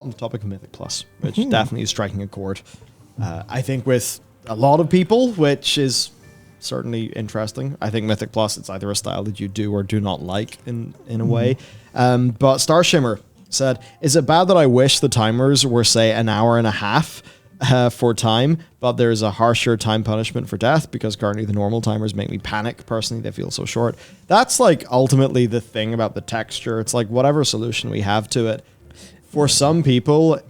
on the topic of Mythic Plus, which definitely is striking a chord. I think with a lot of people, which is certainly interesting. I think Mythic Plus, it's either a style that you do or do not like in a way. But Star Shimmer said, is it bad that I wish the timers were, say, an hour and a half for time, but there's a harsher time punishment for death because currently the normal timers make me panic. Personally, they feel so short. That's like ultimately the thing about the texture. It's like whatever solution we have to it. For some people,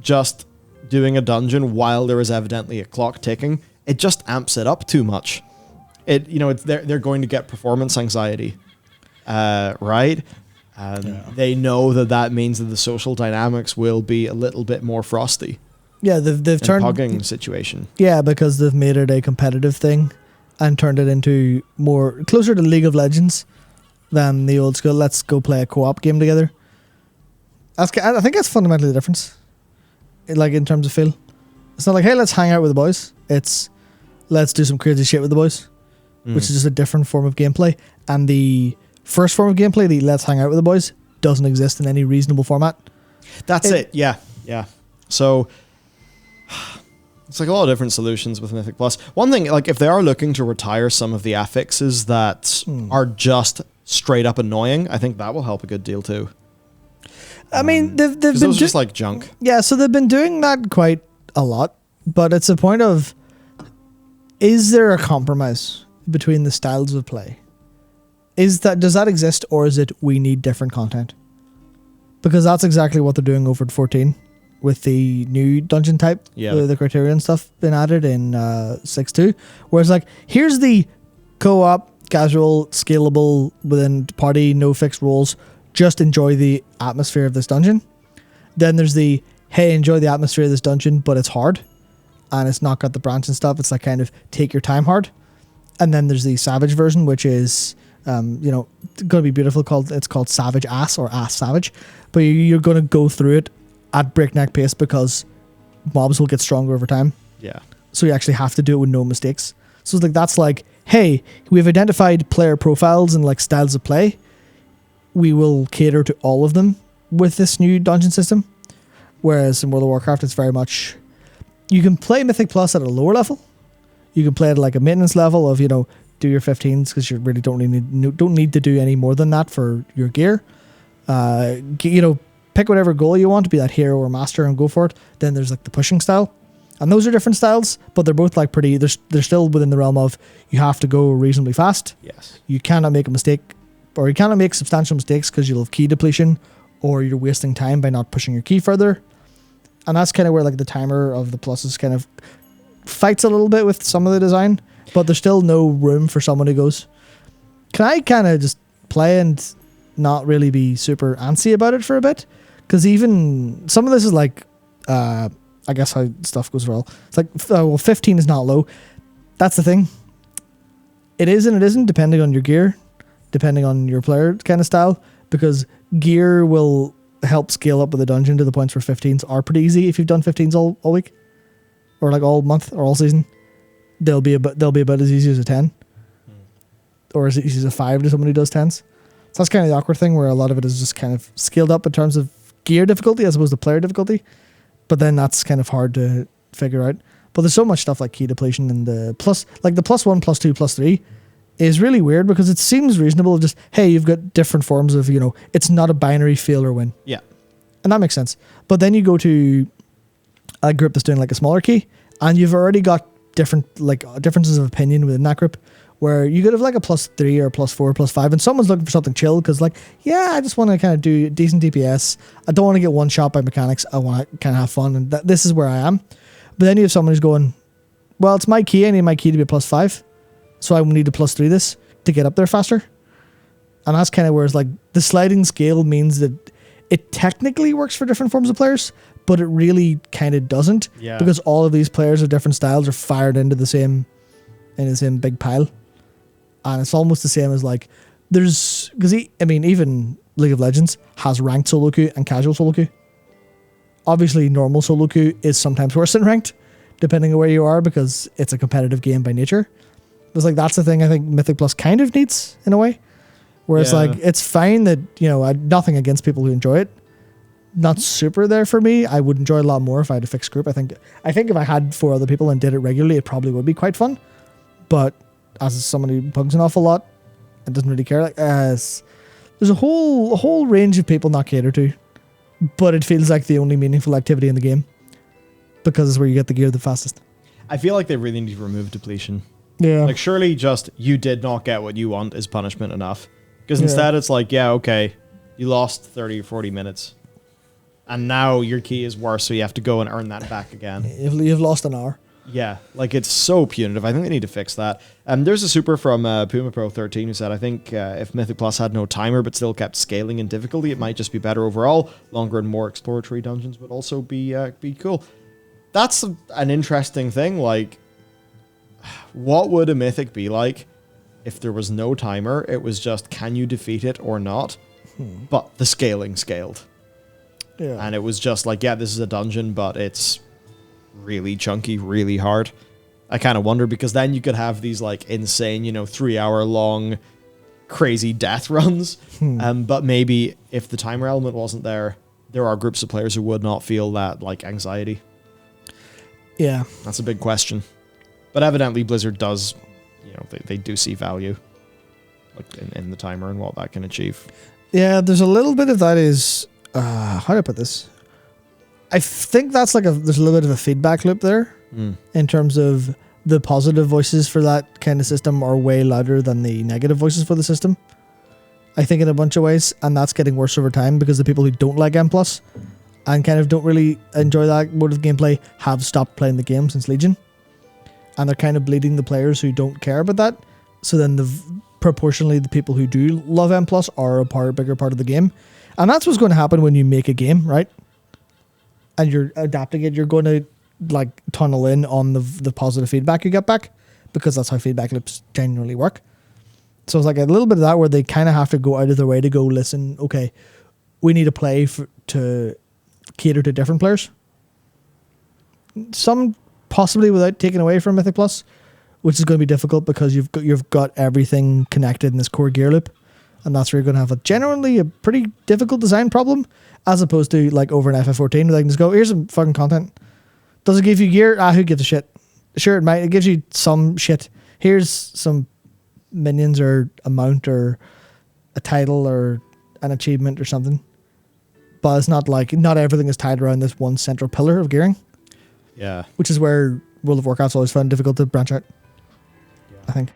just doing a dungeon while there is evidently a clock ticking, it just amps it up too much. They're going to get performance anxiety, right? They know that means that the social dynamics will be a little bit more frosty. Yeah, they've turned pugging situation. Yeah, because they've made it a competitive thing and turned it into more closer to League of Legends than the old school. Let's go play a co-op game together. I think that's fundamentally the difference. Like in terms of feel, it's not like, hey, let's hang out with the boys. It's let's do some crazy shit with the boys, which is just a different form of gameplay. And the first form of gameplay, the let's hang out with the boys, doesn't exist in any reasonable format. That's it. Yeah. So it's like a lot of different solutions with Mythic Plus. One thing, like if they are looking to retire some of the affixes that are just straight up annoying, I think that will help a good deal too. I mean, they've been those just like junk. Yeah, so they've been doing that quite a lot, but it's a point of, is there a compromise between the styles of play? Does that exist, or is it we need different content? Because that's exactly what they're doing over at 14 with the new dungeon type, the criterion stuff been added in 6.2, where it's like, here's the co-op, casual, scalable, within party, no fixed rules, just enjoy the atmosphere of this dungeon. Then there's the, hey, enjoy the atmosphere of this dungeon, but it's hard, and it's not got the branch and stuff. It's like kind of take your time hard. And then there's the Savage version, which is, going to be beautiful. It's called Savage Ass or Ass Savage, but you're going to go through it at breakneck pace because mobs will get stronger over time. Yeah. So you actually have to do it with no mistakes. So it's like, that's like, hey, we've identified player profiles and like styles of play. We will cater to all of them with this new dungeon system. Whereas in World of Warcraft, it's very much, you can play Mythic Plus at a lower level. You can play at like a maintenance level of, do your 15s because you really don't need to do any more than that for your gear. Pick whatever goal you want to be, that hero or master, and go for it. Then there's like the pushing style. And those are different styles, but they're both like pretty, they're still within the realm of you have to go reasonably fast. Yes. You cannot make a mistake, or you cannot make substantial mistakes because you'll have key depletion, or you're wasting time by not pushing your key further. And that's kind of where like the timer of the pluses kind of fights a little bit with some of the design, but there's still no room for someone who goes, can I kind of just play and not really be super antsy about it for a bit? Because even some of this is like, I guess how stuff goes well. It's like, 15 is not low. That's the thing. It is and it isn't, depending on your gear, depending on your player kind of style, because gear will help scale up with the dungeon to the points where 15s are pretty easy. If you've done 15s all week, or like all month or all season, they'll be about as easy as a 10, or as easy as a 5 to someone who does 10s. So that's kind of the awkward thing, where a lot of it is just kind of scaled up in terms of gear difficulty as opposed to player difficulty. But then that's kind of hard to figure out. But there's so much stuff like key depletion and the plus, like the +1, +2, +3 is really weird because it seems reasonable. Just, hey, you've got different forms of, it's not a binary fail or win. Yeah. And that makes sense. But then you go to a group that's doing like a smaller key, and you've already got differences of opinion within that group, where you could have like a +3 or +4, +5, and someone's looking for something chill because like, yeah, I just want to kind of do decent DPS. I don't want to get one shot by mechanics. I want to kind of have fun, and this is where I am. But then you have someone who's going, well, it's my key. I need my key to be a +5, so I need to +3 this to get up there faster. And that's kind of where it's like the sliding scale means that it technically works for different forms of players, but it really kind of doesn't, because all of these players of different styles are fired into the same big pile. And it's almost the same as like, even League of Legends has ranked solo queue and casual solo queue. Obviously, normal solo queue is sometimes worse than ranked, depending on where you are, because it's a competitive game by nature. It's like, that's the thing I think Mythic Plus kind of needs in a way, where it's like, it's fine that, nothing against people who enjoy it, not super there for me. I would enjoy a lot more if I had a fixed group. I think if I had 4 other people and did it regularly, it probably would be quite fun. But as someone who bugs an awful lot and doesn't really care, like there's a whole range of people not catered to, but it feels like the only meaningful activity in the game because it's where you get the gear the fastest. I feel like they really need to remove depletion. Yeah. Like, surely just you did not get what you want is punishment enough. Because instead it's like, yeah, okay, you lost 30 or 40 minutes. And now your key is worse, so you have to go and earn that back again. You've lost an hour. Yeah, like it's so punitive. I think they need to fix that. There's a super from Puma Pro 13 who said, I think if Mythic Plus had no timer but still kept scaling in difficulty, it might just be better overall. Longer and more exploratory dungeons would also be cool. That's an interesting thing. Like, what would a Mythic be like if there was no timer? It was just, can you defeat it or not? But the scaling scaled. Yeah. And it was just like, yeah, this is a dungeon, but it's really chunky, really hard. I kind of wonder, because then you could have these like insane, 3-hour long crazy death runs. But maybe if the timer element wasn't there, there are groups of players who would not feel that like anxiety. Yeah. That's a big question. But evidently Blizzard does, they do see value like in the timer and what that can achieve. Yeah, there's a little bit of that is, how do I put this? I think that's there's a little bit of a feedback loop there in terms of the positive voices for that kind of system are way louder than the negative voices for the system. I think in a bunch of ways, and that's getting worse over time because the people who don't like M+ and kind of don't really enjoy that mode of gameplay have stopped playing the game since Legion. And they're kind of bleeding the players who don't care about that. So then proportionally the people who do love M+ are a bigger part of the game. And that's what's going to happen when you make a game, right? And you're adapting it, you're going to like tunnel in on the positive feedback you get back, because that's how feedback loops genuinely work. So it's like a little bit of that where they kind of have to go out of their way to go, listen, okay, we need to play to cater to different players. Some possibly without taking away from Mythic+, which is going to be difficult because you've got everything connected in this core gear loop. And that's where you're going to have generally a pretty difficult design problem, as opposed to like over an FF14 where they can just go, here's some fucking content. Does it give you gear? Who gives a shit? Sure, it might. It gives you some shit. Here's some minions or a mount or a title or an achievement or something. But it's not like, not everything is tied around this one central pillar of gearing. Yeah. Which is where World of Warcraft's always found difficult to branch out, I think.